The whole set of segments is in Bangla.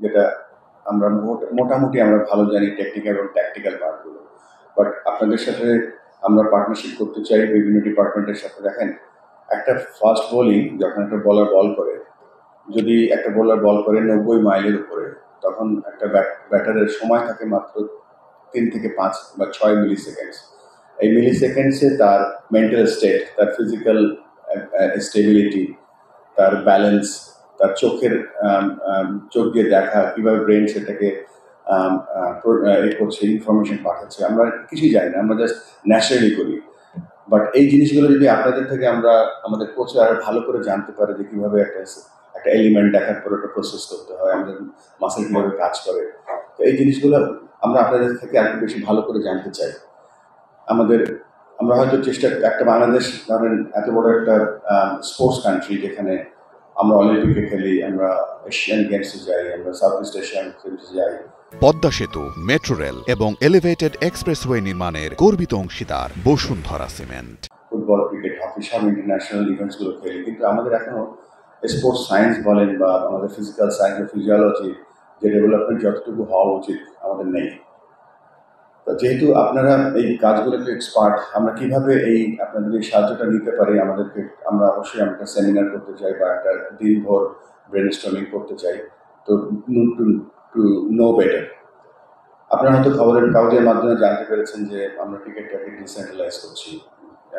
যেটা আমরা মোটামুটি আমরা ভালো জানি টেকনিক্যাল এবং ট্যাকটিক্যাল পার্টগুলো। বাট আপনাদের সাথে আমরা পার্টনারশিপ করতে চাই বিভিন্ন ডিপার্টমেন্টের সাথে। দেখেন, একটা ফাস্ট বোলিং যখন একটা বলার বল করে, যদি একটা বোলার বল করে 90 মাইলের উপরে, তখন একটা ব্যাটারের সময় থাকে মাত্র 3 থেকে 5 বা 6 মিলি সেকেন্ডস। এই মিলি সেকেন্ডসে তার মেন্টাল স্টেট, তার ফিজিক্যাল স্টেবিলিটি, তার ব্যালেন্স, তার চোখ দিয়ে দেখা, কিভাবে ব্রেন সেটাকে করছে, ইনফরমেশন পাঠাচ্ছে, আমরা কিছুই জানি না, আমরা জাস্ট ন্যাচারালি করি। বাট এই জিনিসগুলো যদি আপনাদের থেকে আমরা আমাদের কোচে আরো ভালো করে জানতে পারে যে কীভাবে একটা এলিমেন্ট দেখার পর একটা প্রসেস করতে হয়, আমাদের মাসেল কীভাবে কাজ করে, তো এই জিনিসগুলো আমরা আপনাদের থেকে আরেকটু বেশি ভালো করে জানতে চাই। আমরা হয়তো একটা বাংলাদেশ ধরেন এত বড় একটা স্পোর্টস কান্ট্রি, যেখানে আমরা অলিম্পিকে খেলি, আমরা এশিয়ান গেমসে যাই, আমরা সাউথ ইস্ট এশিয়ান গেমসে যাই। পদ্মা সেতু, মেট্রো রেল এবং এলিভেটেড এক্সপ্রেসওয়ে নির্মাণের গর্বিত অংশীদার Bashundhara cement. Football, cricket, hockey সব ইন্টারন্যাশনাল ইভেন্টসগুলো খেলি, কিন্তু আমাদের এখনো স্পোর্টস সায়েন্স বলেন বা আমাদের ফিজিক্যাল সায়েন্স বা ফিজিওলজি যে ডেভেলপমেন্ট যতটুকু হওয়া উচিত আমাদের নেই। তো যেহেতু আপনারা এই কাজগুলোতে এক্সপার্ট, আমরা কিভাবে আপনাদের এই সাহায্যটা নিতে পারি আমরা অবশ্যই একটা সেমিনার করতে চাই বা একটা দিনভর ব্রেনস্টর্মিং করতে চাই। তো টু নো বেটার, আপনারা হয়তো খবরের কাগজের মাধ্যমে জানতে পেরেছেন যে আমরা ক্রিকেটটাকে ডিসেন্ট্রালাইজ করছি।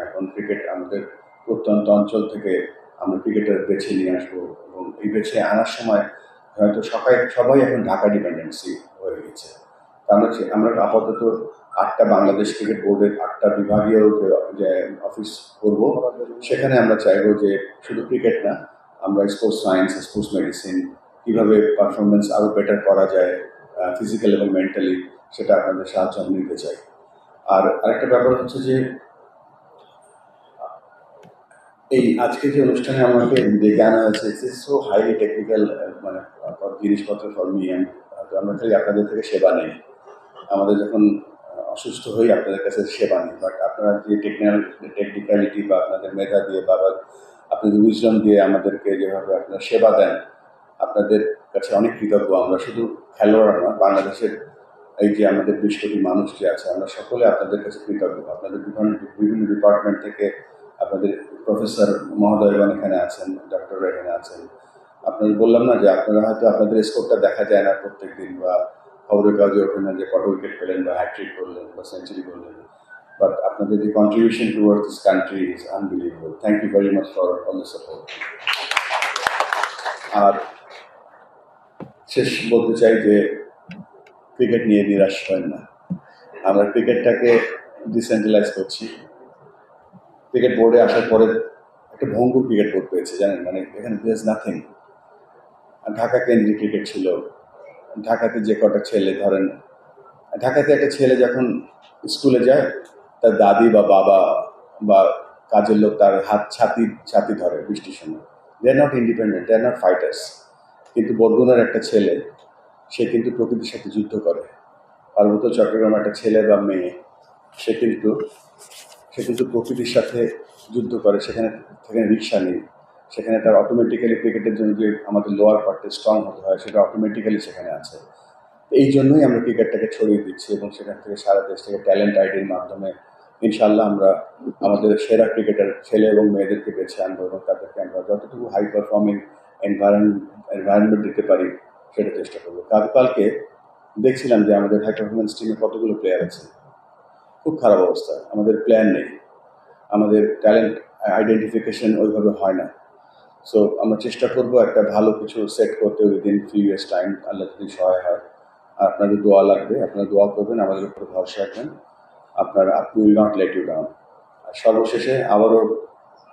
এখন ক্রিকেট আমাদের প্রত্যন্ত অঞ্চল থেকে আমরা ক্রিকেটার বেছে নিয়ে আসবো, এবং এই বেছে আনার সময় হয়তো সবাই এখন ঢাকা ডিপেন্ডেন্সি হয়ে গেছে। আমরা আপাতত 8টা বাংলাদেশ ক্রিকেট বোর্ডের 8টা বিভাগীয় যে অফিস করব, সেখানে আমরা চাইবো যে শুধু ক্রিকেট না, আমরা স্পোর্টস সায়েন্স, স্পোর্টস মেডিসিন, কীভাবে পারফরমেন্স আরও বেটার করা যায় ফিজিক্যাল এবং মেন্টালি, সেটা আপনাদের সাহায্য আমি নিতে চাই। আর আরেকটা ব্যাপার হচ্ছে যে এই আজকে যে অনুষ্ঠানে আমাকে ডেকে আনা হয়েছে, ইটস সো হাইলি টেকনিক্যাল, মানে জিনিসপত্র ফর মি। আমরা খালি আপনাদের থেকে সেবা নেই, আমাদের যখন অসুস্থ হই আপনাদের কাছে সেবা নেই, বাট আপনারা যে টেকনিক্যালিটি বা আপনাদের মেধা দিয়ে বা আপনাদের উইজডম দিয়ে আমাদেরকে যেভাবে আপনারা সেবা দেন, আপনাদের কাছে অনেক কৃতজ্ঞ আমরা। শুধু খেলোয়াড় না, বাংলাদেশের এই যে আমাদের 20 কোটি মানুষ যে আছে, আমরা সকলে আপনাদের কাছে কৃতজ্ঞ। আপনাদের বিভিন্ন ডিপার্টমেন্ট থেকে আপনাদের প্রফেসর মহোদয়গণ এখানে আছেন, ডক্টররা এখানে আছেন। আপনাদের বললাম না যে আপনারা হয়তো আপনাদের স্কোরটা দেখা যায় না প্রত্যেক দিন, বা খবরের কাগজে ওঠে না যে কত উইকেট পেলেন বা হ্যাট্রিক করলেন বা সেঞ্চুরি করলেন, বাট আপনাদের যে contribution towards this country is unbelievable. Thank you very much for all the support. আর শেষ বলতে চাই যে ক্রিকেট নিয়ে নিরাশ হয় না, আমরা ক্রিকেটটাকে ডিসেন্ট্রালাইজ করছি। ক্রিকেট বোর্ডে আসার পরে একটা ভঙ্গুর ক্রিকেট বোর্ড পেয়েছে, জানেন, মানে এখানে দেয়ার ইজ নাথিং। ঢাকা কেন্দ্রিক ক্রিকেট ছিল, ঢাকাতে যে কটা ছেলে ধরেন, ঢাকাতে একটা ছেলে যখন স্কুলে যায়, তার দাদি বা বাবা বা কাজের লোক তার হাত ছাতি ধরে বৃষ্টির সময়। They are not independent, they are not fighters. কিন্তু বরগুনার একটা ছেলে, সে কিন্তু প্রকৃতির সাথে যুদ্ধ করে। পার্বত্য চট্টগ্রাম একটা ছেলে বা মেয়ে, সে কিন্তু প্রকৃতির সাথে যুদ্ধ করে, সেখানে রিক্সা নেই, সেখানে তার অটোমেটিক্যালি ক্রিকেটের জন্য যে আমাদের লোয়ার পার্টে স্ট্রং হতে হয়, সেটা অটোমেটিক্যালি সেখানে আছে। এই জন্যই আমরা ক্রিকেটটাকে ছড়িয়ে দিচ্ছি, এবং সেখান থেকে সারা দেশ থেকে ট্যালেন্ট আইডির মাধ্যমে ইনশাল্লাহ আমরা আমাদের সেরা ক্রিকেটার ছেলে এবং মেয়েদেরকে বেছে আনবো, এবং তাদেরকে আমরা যতটুকু হাই পারফর্মিং এনভায়রনমেন্ট দিতে পারি সেটা চেষ্টা করবো। কালকে দেখছিলাম যে আমাদের হাই পারফরমেন্স টিমে কতগুলো প্লেয়ার আছে, খুব খারাপ অবস্থা, আমাদের প্ল্যান নেই, আমাদের ট্যালেন্ট আইডেন্টিফিকেশন ওইভাবে হয় না। সো আমরা চেষ্টা করবো একটা ভালো কিছু সেট করতে উইদিন ফিউ ইয়ার্স টাইম, আল্লাহ যদি সহায় হয়। আপনাদের দোয়া লাগবে, আপনারা দোয়া করবেন, আমাদের উপরে ভরসা রাখবেন, we will not let you down. আর সর্বশেষে আবারও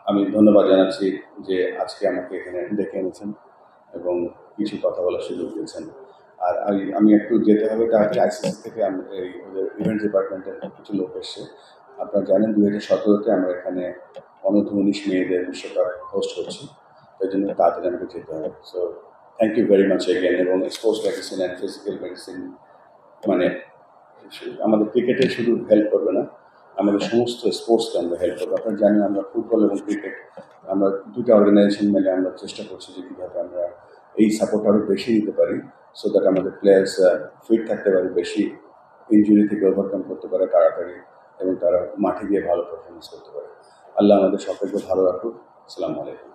আমি ধন্যবাদ জানাচ্ছি যে আজকে আমাকে এখানে ডেকে এনেছেন এবং কিছু কথা বলার সুযোগ দিয়েছেন। আর আমি একটু যেতে হবে, তার আইসিসি থেকে ওদের ইভেন্ট ডিপার্টমেন্টের কিছু লোক এসছে। আপনারা জানেন 2017-তে আমরা এখানে অনূর্ধ্ব-19 মেয়েদের বিশ্বকাপ হোস্ট করছি, তাই জন্য তাড়াতাড়ি আমাকে যেতে হবে। So thank you very much again. এবং sports medicine and physical medicine মানে আমাদের ক্রিকেটে শুধু হেল্প করবে না, আমাদের সমস্ত স্পোর্টসকে আমরা হেল্প করবো। আপনারা জানেন আমরা ফুটবল এবং ক্রিকেট, আমরা দুটো অর্গানাইজেশন মিলে আমরা চেষ্টা করছি যে কীভাবে আমরা এই সাপোর্ট আরও বেশি দিতে পারি, সো দ্যাট আমাদের প্লেয়ার্স ফিট থাকতে পারে, বেশি ইনজুরি থেকে ওভারকাম করতে পারে তাড়াতাড়ি, এবং তারা মাঠে গিয়ে ভালো পারফরমেন্স করতে পারে। আল্লাহ আমাদের সকলকে ভালো রাখুক। আসসালামু আলাইকুম।